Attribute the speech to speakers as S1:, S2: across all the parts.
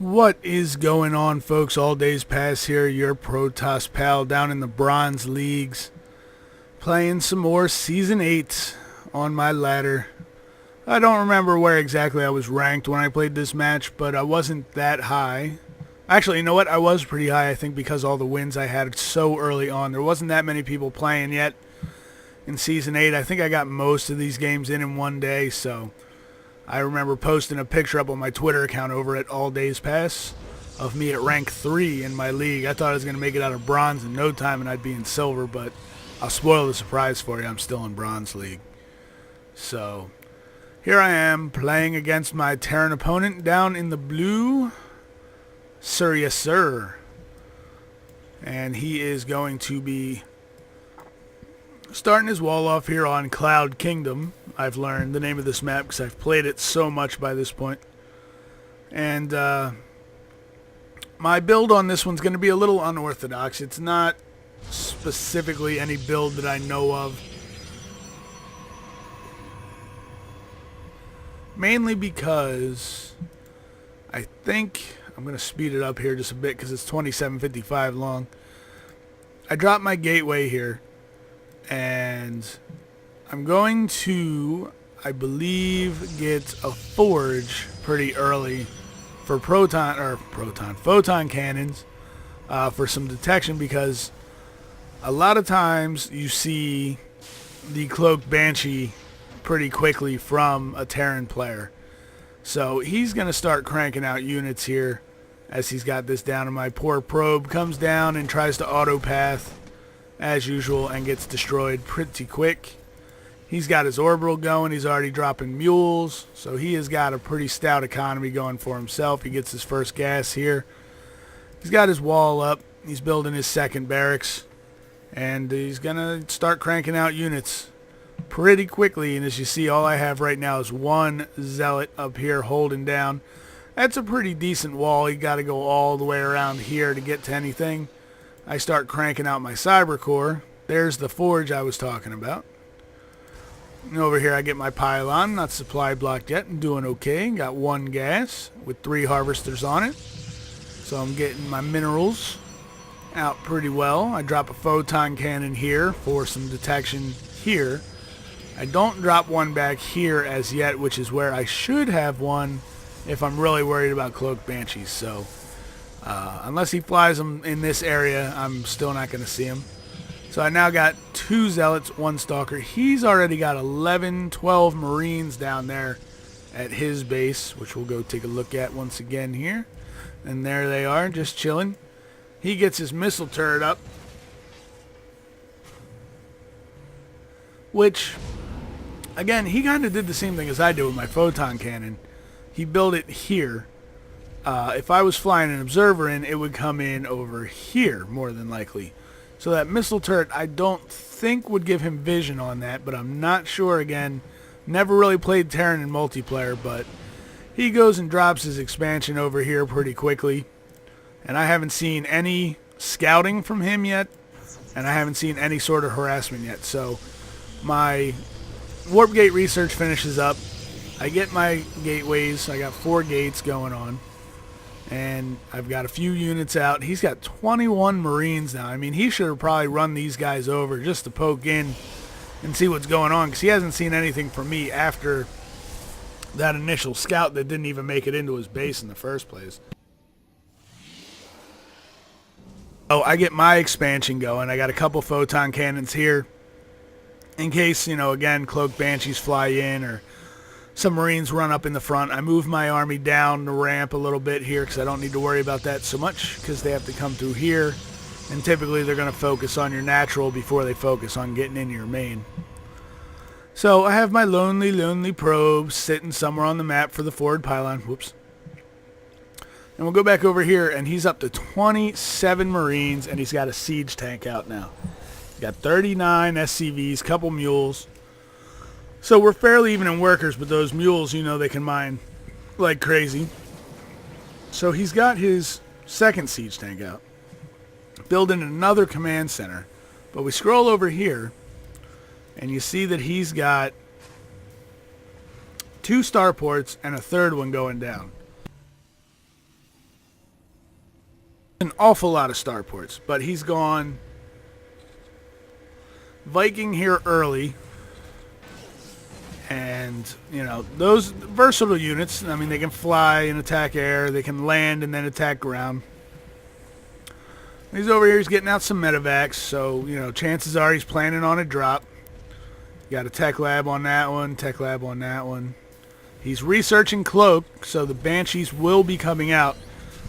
S1: What is going on, folks? AllDaysPass here, your Protoss pal down in the bronze leagues, playing some more Season 8 on my ladder. I don't remember where exactly I was ranked when I played this match, but I wasn't that high. Actually, you know what? I was pretty high, I think, because all the wins I had so early on. There wasn't that many people playing yet in Season 8. I think I got most of these games in one day, so I remember posting a picture up on my Twitter account over at AllDaysPass of me at rank 3 in my league. I thought I was going to make it out of bronze in no time and I'd be in silver, but I'll spoil the surprise for you. I'm still in bronze league. So here I am playing against my Terran opponent down in the blue. Sir, yes sir. And he is going to be starting his wall off here on Cloud Kingdom. I've learned the name of this map because I've played it so much by this point. And my build on this one's going to be a little unorthodox. It's not specifically any build that I know of. Mainly because I think I'm going to speed it up here just a bit because it's 27:55 long. I dropped my gateway here. And I'm going to, I believe, get a forge pretty early for photon cannons for some detection, because a lot of times you see the cloaked banshee pretty quickly from a Terran player. So he's going to start cranking out units here as he's got this down, and my poor probe comes down and tries to auto path as usual and gets destroyed pretty quick. He's got his orbital going. He's already dropping mules, so he has got a pretty stout economy going for himself. He gets his first gas here. He's got his wall up. He's building his second barracks, and he's gonna start cranking out units pretty quickly. And as you see, all I have right now is one zealot up here holding down. That's a pretty decent wall. You got to go all the way around here to get to anything. I start cranking out my cyber core. There's the forge I was talking about. And over here I get my pylon, not supply blocked yet, and doing okay. Got one gas with 3 harvesters on it. So I'm getting my minerals out pretty well. I drop a photon cannon here for some detection here. I don't drop one back here as yet, which is where I should have one if I'm really worried about cloaked banshees. So unless he flies them in this area, I'm still not going to see him. So I now got 2 zealots, 1 stalker. He's already got 11, 12 marines down there at his base, which we'll go take a look at once again here. And there they are, just chilling. He gets his missile turret up, which, again, he kind of did the same thing as I did with my photon cannon. He built it here. If I was flying an observer in, it would come in over here, more than likely. So that missile turret, I don't think would give him vision on that, but I'm not sure. Again, never really played Terran in multiplayer, but he goes and drops his expansion over here pretty quickly. And I haven't seen any scouting from him yet, and I haven't seen any sort of harassment yet. So my warp gate research finishes up. I get my gateways. I got 4 gates going on. And I've got a few units out. He's got 21 marines now. I mean, he should have probably run these guys over just to poke in and see what's going on, because he hasn't seen anything from me after that initial scout that didn't even make it into his base in the first place. Oh, I get my expansion going. I got a couple photon cannons here in case, you know, again, cloaked banshees fly in or some marines run up in the front. I move my army down the ramp a little bit here because I don't need to worry about that so much, because they have to come through here, and typically they're going to focus on your natural before they focus on getting into your main. So I have my lonely probe sitting somewhere on the map for the forward pylon. Whoops. And we'll go back over here, and he's up to 27 marines, and he's got a siege tank out now. He's got 39 SCVs, couple mules. So we're fairly even in workers, but those mules, you know, they can mine like crazy. So he's got his second siege tank out, building another command center. But we scroll over here, and you see that he's got 2 starports and a third one going down. awful lot of starports, but he's gone Viking here early. And, you know, those versatile units, I mean, they can fly and attack air. They can land and then attack ground. He's over here. He's getting out some medevacs. So, you know, chances are he's planning on a drop. Got a tech lab on that one. Tech lab on that one. He's researching cloak. So the Banshees will be coming out.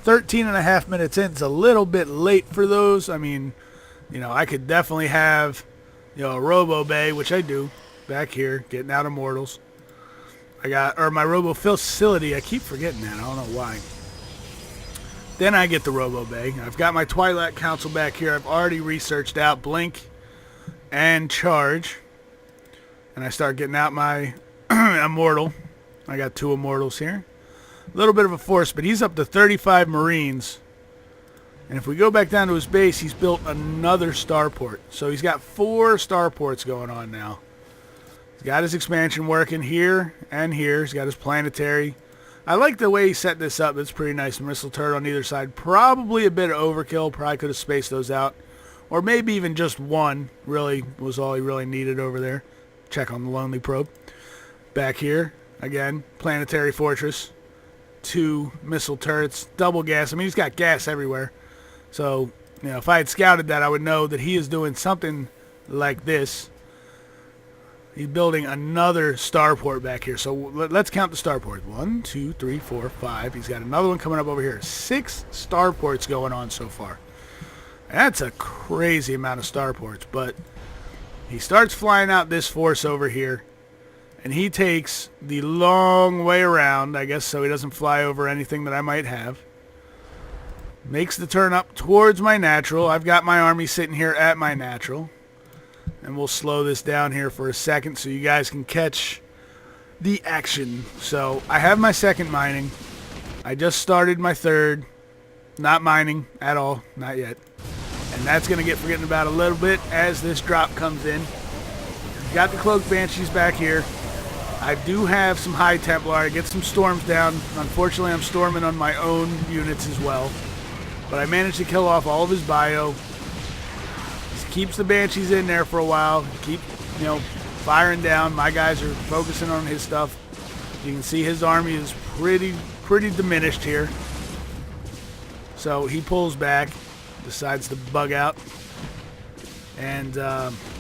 S1: 13.5 minutes in. It's a little bit late for those. I mean, you know, I could definitely have, you know, a Robo Bay, which I do. Back here, getting out Immortals. I got, or my Robo Facility. I keep forgetting that. I don't know why. Then I get the Robo Bay. I've got my Twilight Council back here. I've already researched out Blink and Charge. And I start getting out my Immortal. I got 2 Immortals here. A little bit of a force, but he's up to 35 Marines. And if we go back down to his base, he's built another starport. So he's got 4 starports going on now. He's got his expansion working here and here. He's got his planetary. I like the way he set this up. It's pretty nice. Missile turret on either side. Probably a bit of overkill. Probably could have spaced those out. Or maybe even just one really was all he really needed over there. Check on the Lonely Probe. Back here, again, planetary fortress. 2 missile turrets. Double gas. I mean, he's got gas everywhere. So, you know, if I had scouted that, I would know that he is doing something like this. He's building another starport back here. So let's count the starports. 1, 2, 3, 4, 5. He's got another one coming up over here. 6 starports going on so far. That's a crazy amount of starports. But he starts flying out this force over here. And he takes the long way around, I guess, so he doesn't fly over anything that I might have. Makes the turn up towards my natural. I've got my army sitting here at my natural. And we'll slow this down here for a second so you guys can catch the action. So I have my second mining. I just started my third. Not mining at all. Not yet. And that's going to get forgotten about a little bit as this drop comes in. Got the Cloaked Banshees back here. I do have some High Templar. I get some storms down. Unfortunately, I'm storming on my own units as well. But I managed to kill off all of his bio. Keeps the Banshees in there for a while. Keep, you know, firing down. My guys are focusing on his stuff. You can see his army is pretty diminished here. So he pulls back, decides to bug out. And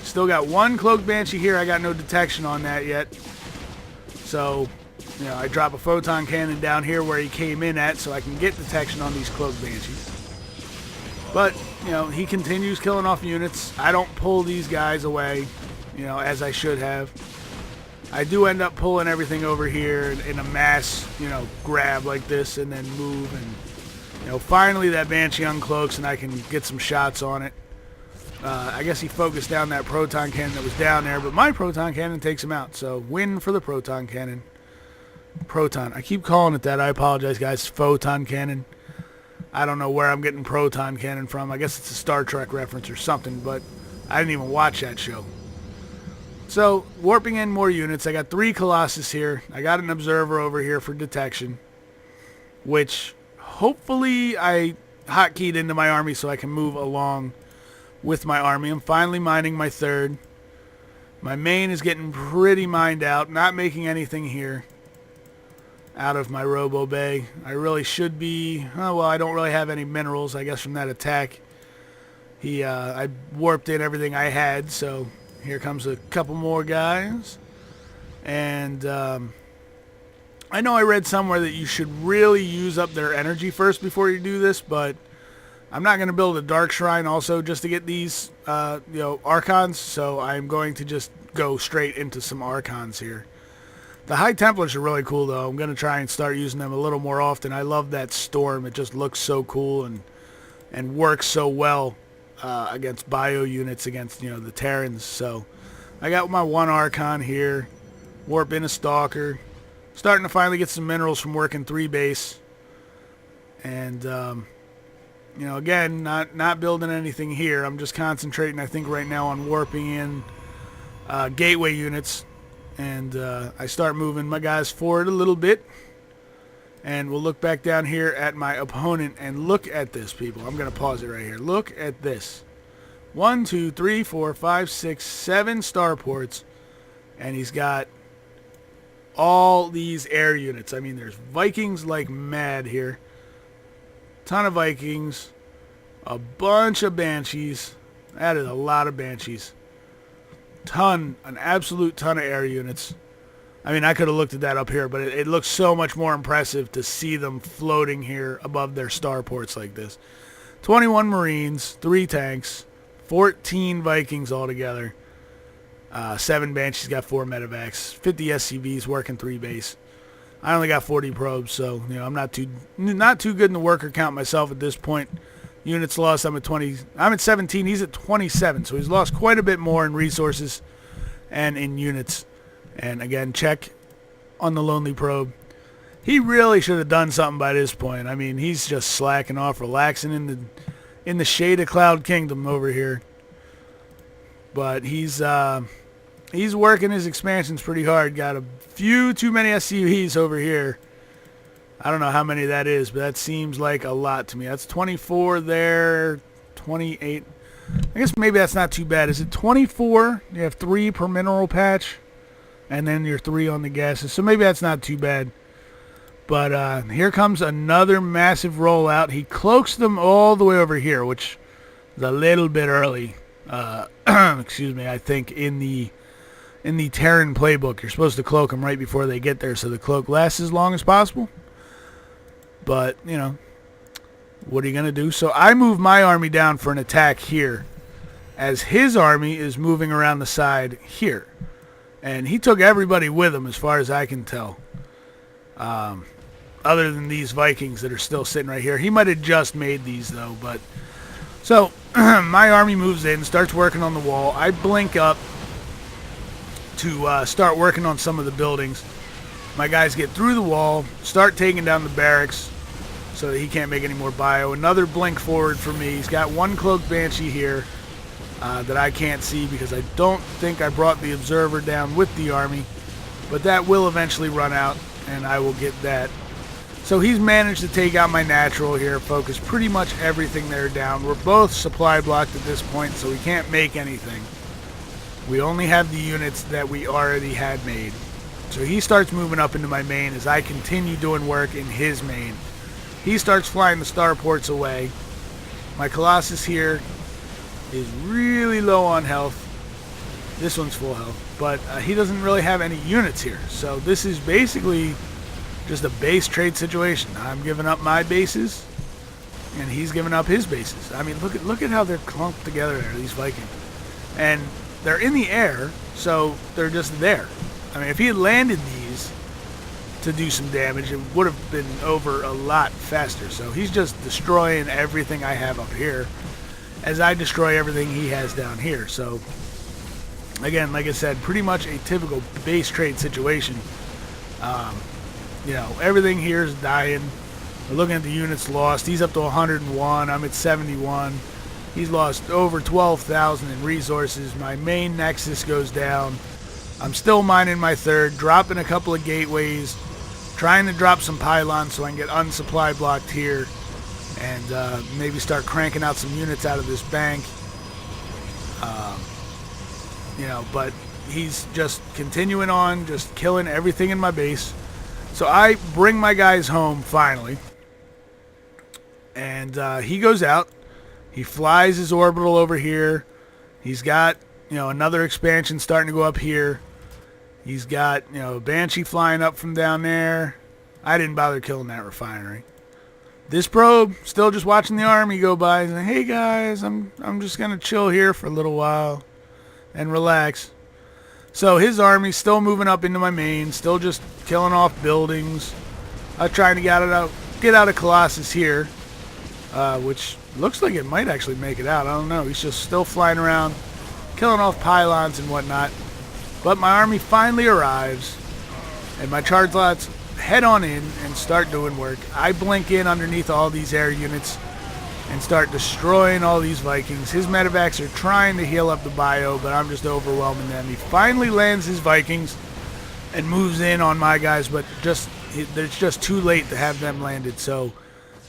S1: still got 1 Cloaked Banshee here. I got no detection on that yet. So, you know, I drop a Photon Cannon down here where he came in at so I can get detection on these Cloaked Banshees. But, you know, he continues killing off units. I don't pull these guys away, you know, as I should have. I do end up pulling everything over here in a mass, you know, grab like this and then move. And, you know, finally that Banshee uncloaks and I can get some shots on it. I guess he focused down that Proton Cannon that was down there, but my Proton Cannon takes him out. So, win for the Proton Cannon. Proton. I keep calling it that. I apologize, guys. Photon Cannon. I don't know where I'm getting Proton Cannon from. I guess it's a Star Trek reference or something, but I didn't even watch that show. So, warping in more units. I got 3 Colossus here. I got an Observer over here for detection, which hopefully I hotkeyed into my army so I can move along with my army. I'm finally mining my third. My main is getting pretty mined out. Not making anything here out of my Robo Bay. I really should be, oh, well, I don't really have any minerals, I guess, from that attack. I warped in everything I had, so here comes a couple more guys. And I know I read somewhere that you should really use up their energy first before you do this, but I'm not going to build a Dark Shrine also just to get these, you know, Archons, so I'm going to just go straight into some Archons here. The High Templars are really cool, though. I'm going to try and start using them a little more often. I love that storm. It just looks so cool and works so well against bio units, against, you know, the Terrans. So I got my 1 Archon here. Warp in a Stalker. Starting to finally get some minerals from working 3 base. And, you know, again, not building anything here. I'm just concentrating, I think, right now on warping in gateway units. And I start moving my guys forward a little bit. And we'll look back down here at my opponent and look at this, people. I'm going to pause it right here. Look at this. 1, 2, 3, 4, 5, 6, 7 starports. And he's got all these air units. I mean, there's Vikings like mad here. Ton of Vikings. A bunch of Banshees. That is a lot of Banshees. An absolute ton of air units. I mean, I could have looked at that up here, but it looks so much more impressive to see them floating here above their starports like this. 21 Marines, 3 tanks, 14 Vikings altogether. 7 Banshees, got 4 medevacs, 50 SCVs, working 3 base. I only got 40 probes, so I'm not too good in the worker count myself at this point. Units lost, I'm at 20. I'm at 17. He's at 27, so he's lost quite a bit more in resources and in units. And again, check on the Lonely Probe. He really should have done something by this point. I mean, he's just slacking off, relaxing in the shade of Cloud Kingdom over here. But he's working his expansions pretty hard. Got a few too many SCVs over here. I don't know how many that is, but that seems like a lot to me. That's 24 there, 28. I guess maybe that's not too bad. Is it 24? You have 3 per mineral patch, and then your 3 on the gases. So maybe that's not too bad. But here comes another massive rollout. He cloaks them all the way over here, which is a little bit early. Excuse me, I think in the Terran playbook, you're supposed to cloak them right before they get there so the cloak lasts as long as possible. But, what are you going to do? So I move my army down for an attack here as his army is moving around the side here. And he took everybody with him as far as I can tell. Other than these Vikings that are still sitting right here. He might have just made these, though. But so my army moves in, starts working on the wall. I blink up to start working on some of the buildings. My guys get through the wall, start taking down the barracks so that he can't make any more bio. Another blink forward for me. He's got 1 cloaked Banshee here that I can't see because I don't think I brought the observer down with the army. But that will eventually run out, and I will get that. So he's managed to take out my natural here, focus pretty much everything there down. We're both supply blocked at this point, so we can't make anything. We only have the units that we already had made. So he starts moving up into my main as I continue doing work in his main. He starts flying the starports away. My Colossus here is really low on health. This one's full health, but he doesn't really have any units here. So this is basically just a base trade situation. I'm giving up my bases, and he's giving up his bases. I mean, look at how they're clumped together there, these Vikings. And they're in the air, so they're just there. I mean, if he had landed these to do some damage, it would have been over a lot faster. So he's just destroying everything I have up here as I destroy everything he has down here. So, again, like I said, pretty much a typical base trade situation. Everything here is dying. We're looking at the units lost. He's up to 101. I'm at 71. He's lost over 12,000 in resources. My main nexus goes down. I'm still mining my 3rd, dropping a couple of gateways, trying to drop some pylons so I can get unsupply blocked here and maybe start cranking out some units out of this bank. But he's just continuing on, just killing everything in my base. So I bring my guys home finally, and he goes out. He flies his orbital over here. He's got, another expansion starting to go up here. He's got, a Banshee flying up from down there. I didn't bother killing that refinery. This probe, still just watching the army go by. He's like, hey guys, I'm just going to chill here for a little while and relax. So his army's still moving up into my main, still just killing off buildings. I'm trying to get out of Colossus here, which looks like it might actually make it out. I don't know. He's just still flying around, killing off pylons and whatnot. But my army finally arrives, and my charge lots head on in and start doing work. I blink in underneath all these air units and start destroying all these Vikings. His medevacs are trying to heal up the bio, but I'm just overwhelming them. He finally lands his Vikings and moves in on my guys, but just It's just too late to have them landed. So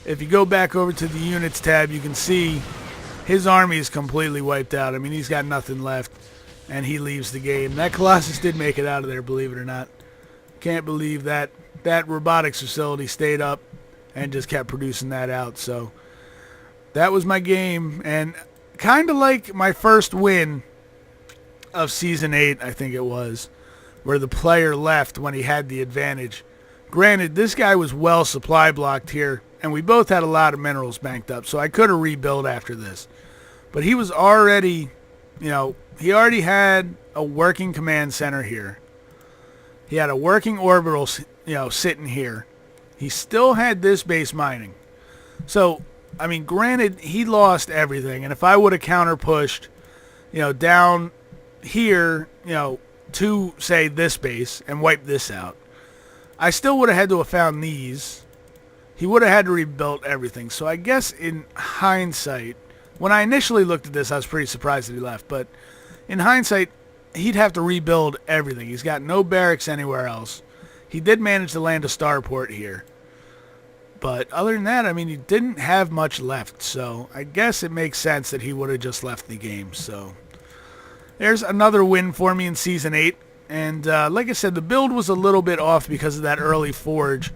S1: if you go back over to the units tab, you can see his army is completely wiped out. I mean, he's got nothing left, and he leaves the game. That Colossus did make it out of there, believe it or not. Can't believe that robotics facility stayed up and just kept producing that out. So that was my game, and kind of like my first win of Season 8, I think it was, where the player left when he had the advantage. Granted, this guy was well supply blocked here, and we both had a lot of minerals banked up, so I could have rebuilt after this. But he was already, he already had a working command center here. He had a working orbital, sitting here. He still had this base mining. So, I mean, granted, he lost everything, and if I would have counter-pushed, down here, to, say, this base and wipe this out, I still would have had to have found these. He would have had to rebuild everything. So I guess in hindsight, when I initially looked at this, I was pretty surprised that he left. But in hindsight, he'd have to rebuild everything. He's got no barracks anywhere else. He did manage to land a starport here. But other than that, I mean, he didn't have much left. So I guess it makes sense that he would have just left the game. So there's another win for me in Season 8. And like I said, the build was a little bit off because of that early forge.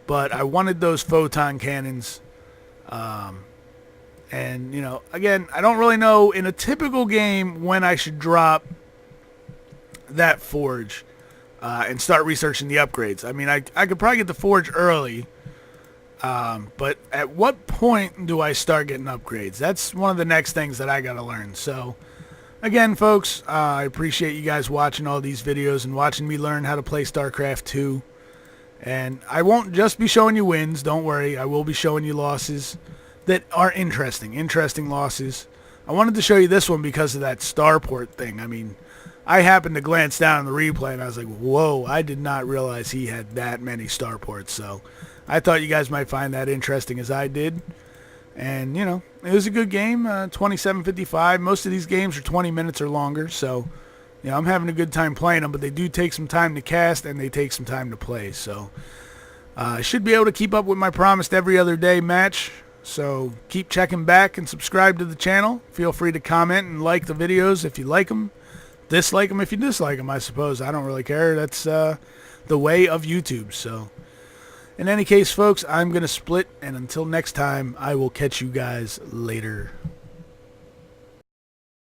S1: But I wanted those photon cannons. And, again, I don't really know in a typical game when I should drop that forge and start researching the upgrades. I mean, I could probably get the forge early. But at what point do I start getting upgrades? That's one of the next things that I got to learn. So, again, folks, I appreciate you guys watching all these videos and watching me learn how to play StarCraft 2. And I won't just be showing you wins. Don't worry. I will be showing you losses that are interesting losses. I wanted to show you this one because of that starport thing. I mean, I happened to glance down on the replay and I was like, whoa, I did not realize he had that many starports. So I thought you guys might find that interesting as I did. And, it was a good game, 27:55. Most of these games are 20 minutes or longer. So, I'm having a good time playing them, but they do take some time to cast and they take some time to play. So I should be able to keep up with my promised every other day match. So keep checking back and subscribe to the channel. Feel free to comment and like the videos if you like them. Dislike them if you dislike them, I suppose. I don't really care. That's the way of YouTube. So in any case, folks, I'm going to split. And until next time, I will catch you guys later.